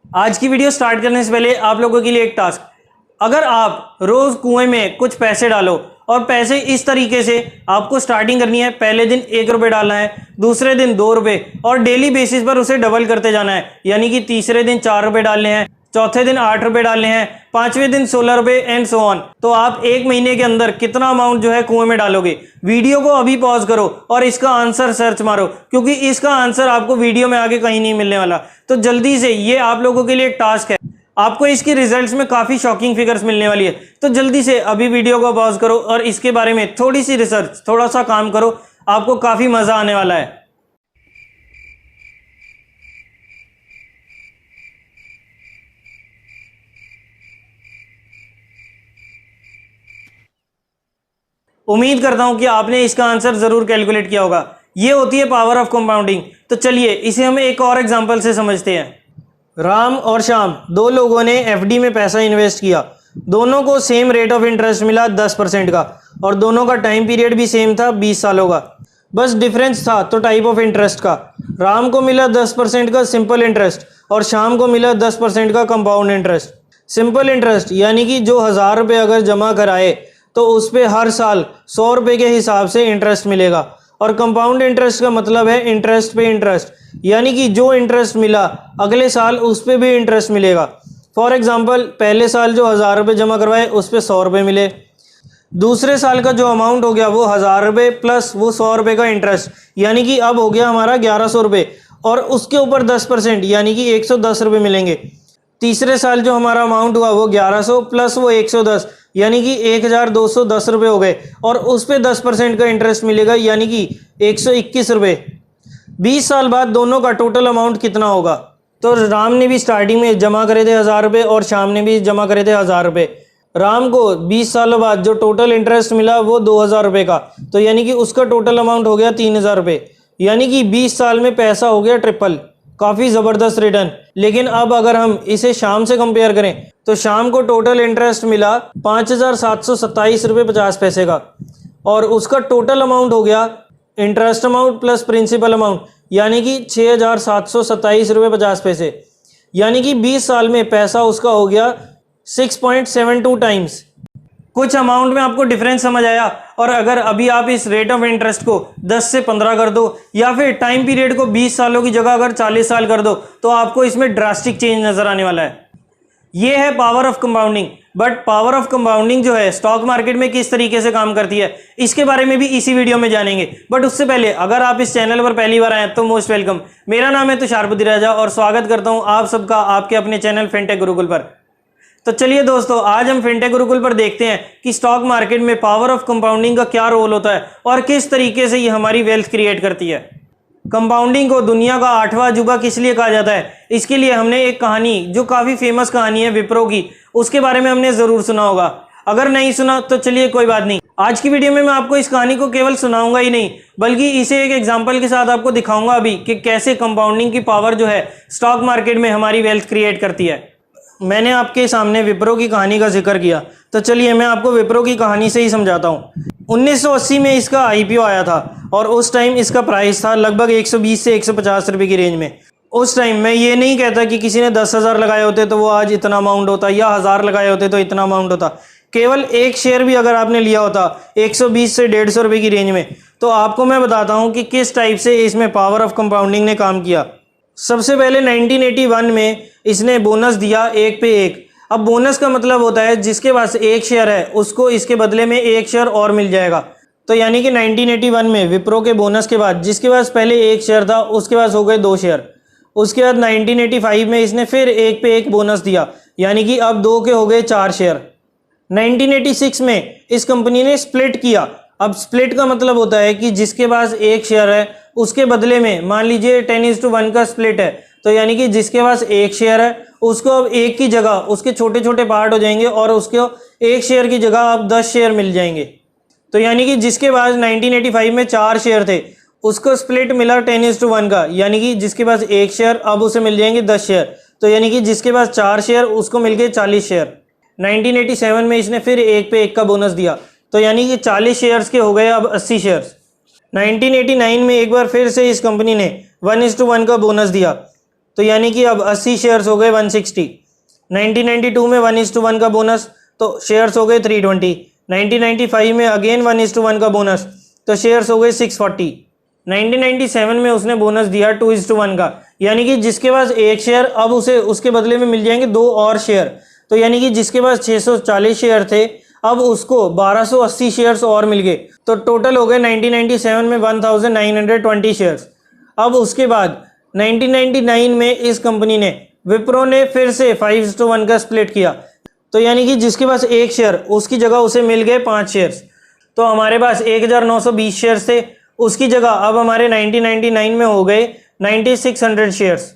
आज की video start करने से पहले आप लोगों के लिए एक टास्क। अगर आप रोज कुएं में कुछ पैसे डालो और पैसे इस तरीके से आपको स्टार्टिंग करनी है, पहले दिन 1 रुपये डालना है, दूसरे दिन 2 रुपये और डेली बेसिस पर उसे डबल करते जाना है। यानी कि तीसरे दिन 4 रुपये डालने हैं, चौथे दिन 8 रुपये डालने हैं, पांचवें दिन 16 रुपये एंड सो ऑन। तो आप एक महीने के अंदर कितना अमाउंट जो है कुएं में डालोगे? वीडियो को अभी पॉज करो और इसका आंसर सर्च मारो, क्योंकि इसका आंसर आपको वीडियो में आगे कहीं नहीं मिलने वाला। तो जल्दी से, ये आप लोगों के लिए एक टास्क है, आपको इसकी रिजल्ट्स में काफी शॉकिंग फिगर्स मिलने वाली है। तो जल्दी से अभी वीडियो को पॉज करो और इसके बारे में थोड़ी सी रिसर्च, थोड़ा सा काम करो, आपको काफी मजा आने वाला है। उम्मीद करता हूं कि आपने इसका आंसर जरूर कैलकुलेट किया होगा। ये होती है पावर ऑफ कंपाउंडिंग। तो चलिए इसे हम एक और एग्जांपल से समझते हैं। राम और श्याम, दो लोगों ने एफडी में पैसा इन्वेस्ट किया। दोनों को सेम रेट ऑफ इंटरेस्ट मिला 10% का, और दोनों का टाइम पीरियड भी सेम था, 20 सालों का। बस डिफरेंस था तो टाइप ऑफ इंटरेस्ट का। राम को मिला 10% का सिंपल इंटरेस्ट और श्याम को मिला 10% का कंपाउंड इंटरेस्ट। सिंपल इंटरेस्ट यानी कि जो 1000 रुपये अगर जमा कराए तो उस पर हर साल 100 रुपये के हिसाब से इंटरेस्ट मिलेगा। और कंपाउंड इंटरेस्ट का मतलब है इंटरेस्ट पे इंटरेस्ट, यानी कि जो इंटरेस्ट मिला अगले साल उस पर भी इंटरेस्ट मिलेगा। फॉर एग्जांपल, पहले साल जो 1000 रुपये जमा करवाए उस पर 100 रुपये मिले, दूसरे साल का जो अमाउंट हो गया वो 1000 रुपये प्लस वो 100 रुपये का इंटरेस्ट, यानी कि अब हो गया हमारा 1100 रुपये, और उसके ऊपर 10% यानी कि 110 रुपये मिलेंगे। तीसरे साल जो हमारा अमाउंट हुआ वो 1100 प्लस वो 110 यानी कि 1210 रुपये हो गए, और उस पर 10% का इंटरेस्ट मिलेगा यानी कि 121 रुपये। 20 साल बाद दोनों का टोटल अमाउंट कितना होगा? तो राम ने भी स्टार्टिंग में जमा करे थे 1000 रुपये और श्याम ने भी जमा करे थे 1000 रुपये। राम को 20 सालों बाद जो टोटल इंटरेस्ट मिला वो 2000 रुपये का, तो यानी कि उसका टोटल अमाउंट हो गया 3000 रुपये। यानी कि 20 साल में पैसा हो गया ट्रिपल। काफ़ी ज़बरदस्त रिटर्न। लेकिन अब अगर हम इसे शाम से कंपेयर करें तो शाम को टोटल इंटरेस्ट मिला 5727 रुपये 50 पैसे का, और उसका टोटल अमाउंट हो गया interest amount plus principal amount यानी कि 6727 रुपये 50 पैसे। यानी कि 20 साल में पैसा उसका हो गया 6.72 टाइम्स। कुछ अमाउंट में आपको डिफरेंस समझ आया? और अगर अभी आप इस रेट ऑफ इंटरेस्ट को 10 से 15 कर दो, या फिर टाइम पीरियड को 20 सालों की जगह अगर 40 साल कर दो, तो आपको इसमें ड्रास्टिक चेंज नजर आने वाला है। ये है power of compounding. But power of compounding जो है स्टॉक मार्केट में किस तरीके से काम करती है, इसके बारे में भी इसी वीडियो में जानेंगे। बट उससे पहले अगर आप इस चैनल पर पहली बार आए तो मोस्ट वेलकम। मेरा नाम है तुषार बुद्धिराजा और स्वागत करता हूं आप सबका आपके अपने चैनल फिनटेक गुरुकुल पर। तो चलिए दोस्तों, आज हम फिनटेक गुरुकुल पर देखते हैं कि स्टॉक मार्केट में पावर ऑफ कंपाउंडिंग का क्या रोल होता है और किस तरीके से ये हमारी वेल्थ क्रिएट करती है। कंपाउंडिंग को दुनिया का 8वां अजूबा किस लिए कहा जाता है, इसके लिए हमने एक कहानी, जो काफी फेमस कहानी है विप्रो की, उसके बारे में हमने जरूर सुना होगा। अगर नहीं सुना तो चलिए कोई बात नहीं, आज की वीडियो में मैं आपको इस कहानी को केवल सुनाऊंगा ही नहीं, बल्कि इसे एक एग्जाम्पल के साथ आपको दिखाऊंगा अभी कि कैसे कंपाउंडिंग की पावर जो है स्टॉक मार्केट में हमारी वेल्थ क्रिएट करती है। मैंने आपके सामने विप्रो की कहानी का जिक्र किया, तो चलिए मैं आपको विप्रो की कहानी से ही समझाता हूँ। 1980 में इसका आईपीओ आया था और उस टाइम इसका प्राइस था लगभग 120 से 150 रुपये की रेंज में। उस टाइम मैं ये नहीं कहता कि किसी ने 10,000 लगाए होते तो वो आज इतना अमाउंट होता, या 1000 लगाए होते तो इतना अमाउंट होता। केवल एक शेयर भी अगर आपने लिया होता 120 से 150 रुपये की रेंज में, तो आपको मैं बताता हूँ कि किस टाइप से इसमें पावर ऑफ कंपाउंडिंग ने काम किया। सबसे पहले 1981 में इसने बोनस दिया 1 पे 1। अब बोनस का मतलब होता है जिसके पास एक शेयर है उसको इसके बदले में एक शेयर और मिल जाएगा। तो यानी कि 1981 में विप्रो के बोनस के बाद जिसके पास पहले एक शेयर था उसके पास हो गए 2 शेयर। उसके बाद 1985 में इसने फिर 1 पे 1 बोनस दिया, यानी कि अब 2 के हो गए 4 शेयर। 1986 में इस कंपनी ने स्प्लिट किया। अब स्प्लिट का मतलब होता है कि जिसके पास एक शेयर है उसके बदले में, मान लीजिए 10:1 का स्प्लिट है, तो यानी कि जिसके पास एक शेयर है उसको अब एक की जगह उसके छोटे छोटे पार्ट हो जाएंगे और उसको एक शेयर की जगह अब 10 शेयर मिल जाएंगे। तो यानी कि जिसके पास 1985 में 4 शेयर थे उसको स्प्लिट मिला 10:1 का, यानी कि जिसके पास एक शेयर अब उसे मिल जाएंगे 10 शेयर। तो यानी कि जिसके पास 4 शेयर उसको मिल गए 40 शेयर। 1987 में इसने फिर 1 पे 1 का बोनस दिया, तो यानी कि 40 शेयर्स के हो गए अब 80 शेयर्स। 1989 में एक बार फिर से इस कंपनी ने 1:1 का बोनस दिया, तो यानी कि अब 80 शेयर्स हो गए 160। 1992 में 1:1 का बोनस, तो शेयर्स हो गए 320। 1995 में अगेन 1:1 का बोनस, तो शेयर्स हो गए 640। 1997 में उसने बोनस दिया 2:1 का, यानी कि जिसके पास एक शेयर अब उसे उसके बदले में मिल जाएंगे 2 और शेयर। तो यानी कि जिसके पास 640 शेयर थे अब उसको 1280 शेयर्स और मिल गए, तो टोटल हो गए 1997 में 1920 शेयर्स। अब उसके बाद 1999 में इस कंपनी ने, विप्रो ने फिर से 5:1 का स्प्लिट किया, तो यानी कि जिसके पास एक शेयर उसकी जगह उसे मिल गए 5 शेयर्स। तो हमारे पास 1920 शेयर्स थे, उसकी जगह अब हमारे 1999 में हो गए 9600 शेयर्स।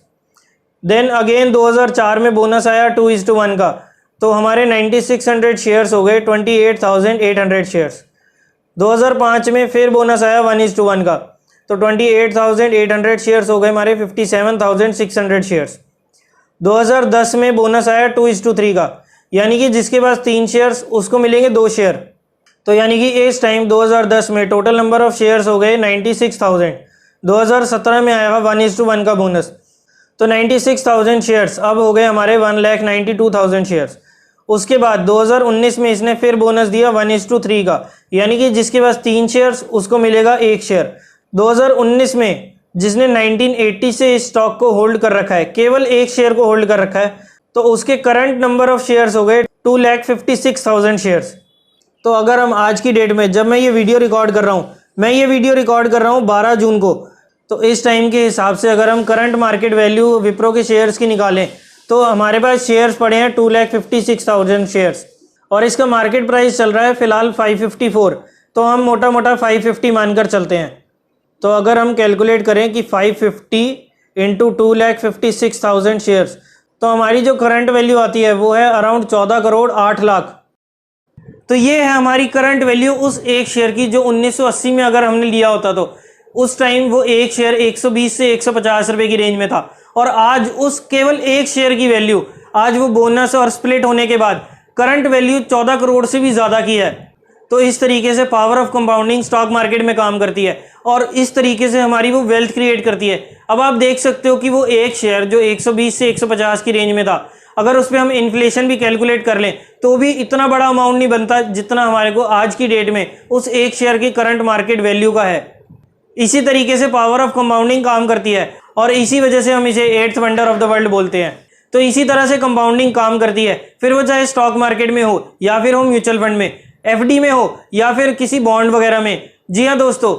देन अगेन 2004 में बोनस आया 2:1 का, तो हमारे 9600 शेयर्स हो गए 28,800 शेयर्स। 2005 में फिर बोनस आया 1:1 का, तो 28,800 शेयर्स हो गए हमारे 57,600 शेयर्स। 2010 में बोनस आया 2:3 का, यानी कि जिसके पास 3 शेयर्स उसको मिलेंगे 2 शेयर। तो यानी कि इस टाइम 2010 में टोटल नंबर ऑफ शेयर्स हो गए 96,000। 2017 में आया 1:1 का बोनस, तो 96,000 शेयर्स अब हो गए हमारे 1,92,000 शेयर्स। उसके बाद 2019 में इसने फिर बोनस दिया 1:3 का, यानी कि जिसके पास 3 शेयर्स उसको मिलेगा 1 शेयर। 2019 में जिसने 1980 से इस स्टॉक को होल्ड कर रखा है, केवल 1 शेयर को होल्ड कर रखा है, तो उसके करंट नंबर ऑफ शेयर्स हो गए 2,56,000 शेयर्स। तो अगर हम आज की डेट में, जब मैं ये वीडियो रिकॉर्ड कर रहा हूँ, मैं ये वीडियो रिकॉर्ड कर रहा हूँ 12 जून को, तो इस टाइम के हिसाब से अगर हम करंट मार्केट वैल्यू विप्रो के शेयर्स की निकालें तो हमारे पास शेयर्स पड़े हैं 2,56,000 शेयर्स, और इसका मार्केट प्राइस चल रहा है फिलहाल 554, तो हम मोटा मोटा 550 मानकर चलते हैं। तो अगर हम कैलकुलेट करें कि 550 इंटू 2,56,000 शेयर्स, तो हमारी जो करंट वैल्यू आती है वो है अराउंड 14 करोड़ 8 लाख। तो ये है हमारी करंट वैल्यू उस एक शेयर की जो 1980 में अगर हमने लिया होता, तो उस टाइम वो एक शेयर 120 से 150 रुपए की रेंज में था, और आज उस केवल एक शेयर की वैल्यू, आज वो बोनस और स्प्लिट होने के बाद करंट वैल्यू 14 करोड़ से भी ज़्यादा की है। तो इस तरीके से power of compounding stock market में काम करती है, और इस तरीके से हमारी वो वेल्थ क्रिएट करती है। अब आप देख सकते हो कि वो एक शेयर जो 120 से 150 की रेंज में था, अगर उस पर हम इन्फ्लेशन भी कैलकुलेट कर लें तो भी इतना बड़ा अमाउंट नहीं बनता जितना हमारे को आज की डेट में उस एक शेयर की करंट मार्केट वैल्यू का है। इसी तरीके से पावर ऑफ कंपाउंडिंग काम करती है, और इसी वजह से हम इसे 8th wonder of the world बोलते हैं। तो इसी तरह से कंपाउंडिंग काम करती है, फिर वो चाहे स्टॉक मार्केट में हो, या फिर हो म्यूचुअल फंड में, एफडी में हो, या फिर किसी बॉन्ड वगैरह में। जी हाँ दोस्तों,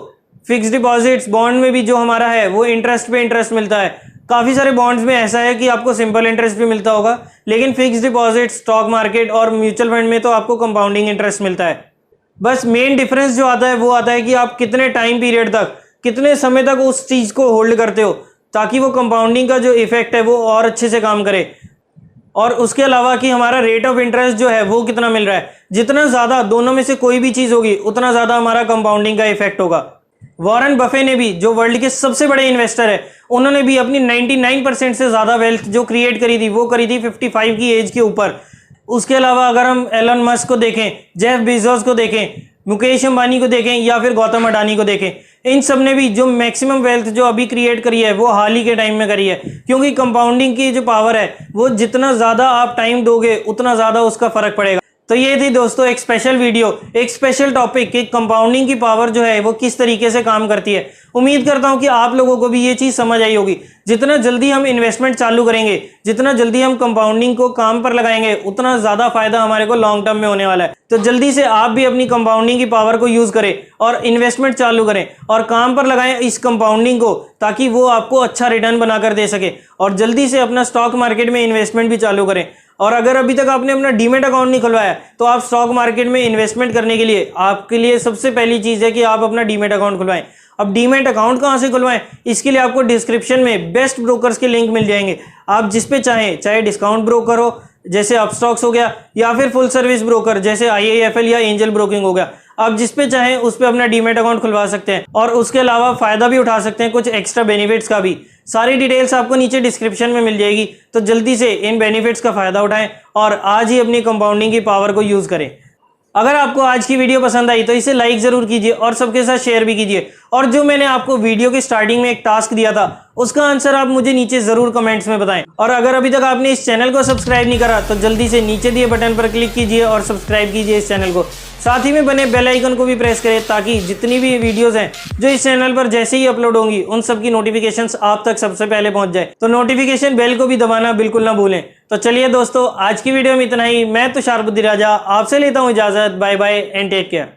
फिक्स डिपॉजिट्स बॉन्ड में भी जो हमारा है वो इंटरेस्ट पे इंटरेस्ट मिलता है। काफ़ी सारे बॉन्ड्स में ऐसा है कि आपको सिंपल इंटरेस्ट भी मिलता होगा, लेकिन फिक्स डिपॉजिट, स्टॉक मार्केट और म्यूचुअल फंड में तो आपको कंपाउंडिंग इंटरेस्ट मिलता है। बस मेन डिफरेंस जो आता है वो आता है कि आप कितने टाइम पीरियड तक, कितने समय तक उस चीज़ को होल्ड करते हो, ताकि वो कंपाउंडिंग का जो इफेक्ट है वो और अच्छे से काम करे। और उसके अलावा कि हमारा रेट ऑफ इंटरेस्ट जो है वो कितना मिल रहा है। जितना ज़्यादा दोनों में से कोई भी चीज़ होगी उतना ज़्यादा हमारा कंपाउंडिंग का इफेक्ट होगा। वॉरेन बफे ने भी, जो वर्ल्ड के सबसे बड़े इन्वेस्टर है, उन्होंने भी अपनी 99% से ज़्यादा वेल्थ जो क्रिएट करी थी वो करी थी 55 की एज के ऊपर। उसके अलावा अगर हम एलन मस्क को देखें, जेफ बेजोस को देखें, मुकेश अंबानी को देखें, या फिर गौतम अडानी को देखें, इन सब ने भी जो मैक्सिमम वेल्थ जो अभी क्रिएट करी है वो हाल ही के टाइम में करी है। क्योंकि कंपाउंडिंग की जो पावर है वो जितना ज़्यादा आप टाइम दोगे उतना ज़्यादा उसका फ़र्क पड़ेगा। तो ये थी दोस्तों एक स्पेशल वीडियो, एक स्पेशल टॉपिक कि कंपाउंडिंग की पावर जो है वो किस तरीके से काम करती है। उम्मीद करता हूँ कि आप लोगों को भी ये चीज़ समझ आई होगी। जितना जल्दी हम इन्वेस्टमेंट चालू करेंगे, जितना जल्दी हम कंपाउंडिंग को काम पर लगाएंगे, उतना ज़्यादा फायदा हमारे को लॉन्ग टर्म में होने वाला है। तो जल्दी से आप भी अपनी कंपाउंडिंग की पावर को यूज़ करें और इन्वेस्टमेंट चालू करें और काम पर लगाएं इस कंपाउंडिंग को, ताकि वो आपको अच्छा रिटर्न बनाकर दे सके। और जल्दी से अपना स्टॉक मार्केट में इन्वेस्टमेंट भी चालू करें। और अगर अभी तक आपने अपना डीमेट अकाउंट नहीं खुलवाया तो आप स्टॉक मार्केट में इन्वेस्टमेंट करने के लिए आपके लिए सबसे पहली चीज़ है कि आप अपना डीमेट अकाउंट खुलवाएं। अब डीमेट अकाउंट कहाँ से खुलवाएं, इसके लिए आपको डिस्क्रिप्शन में बेस्ट ब्रोकर्स के लिंक मिल जाएंगे। आप जिस पे चाहें, चाहे डिस्काउंट ब्रोकर हो जैसे अपस्टॉक्स हो गया, या फिर फुल सर्विस ब्रोकर जैसे IIFL या एंजल ब्रोकिंग हो गया, आप जिस पे चाहें उस पे अपना डीमेट अकाउंट खुलवा सकते हैं और उसके अलावा फ़ायदा भी उठा सकते हैं, कुछ एक्स्ट्रा बेनिफिट्स का भी। सारी डिटेल्स आपको नीचे डिस्क्रिप्शन में मिल जाएगी। तो जल्दी से इन बेनिफिट्स का फ़ायदा उठाएं और आज ही अपनी कंपाउंडिंग की पावर को यूज़ करें। अगर आपको आज की वीडियो पसंद आई तो इसे लाइक ज़रूर कीजिए और सबके साथ शेयर भी कीजिए। और जो मैंने आपको वीडियो के स्टार्टिंग में एक टास्क दिया था उसका आंसर आप मुझे नीचे जरूर कमेंट्स में बताएं। और अगर अभी तक आपने इस चैनल को सब्सक्राइब नहीं करा तो जल्दी से नीचे दिए बटन पर क्लिक कीजिए और सब्सक्राइब कीजिए इस चैनल को। साथ ही में बने बेल आइकन को भी प्रेस करें ताकि जितनी भी वीडियोस हैं जो इस चैनल पर जैसे ही अपलोड होंगी उन सब की नोटिफिकेशंस आप तक सबसे पहले पहुंच जाए। तो नोटिफिकेशन बेल को भी दबाना बिल्कुल ना भूलें। तो चलिए दोस्तों, आज की वीडियो में इतना ही। मैं तुषार बुद्धिराजा आपसे लेता हूं इजाजत। Bye bye and take care.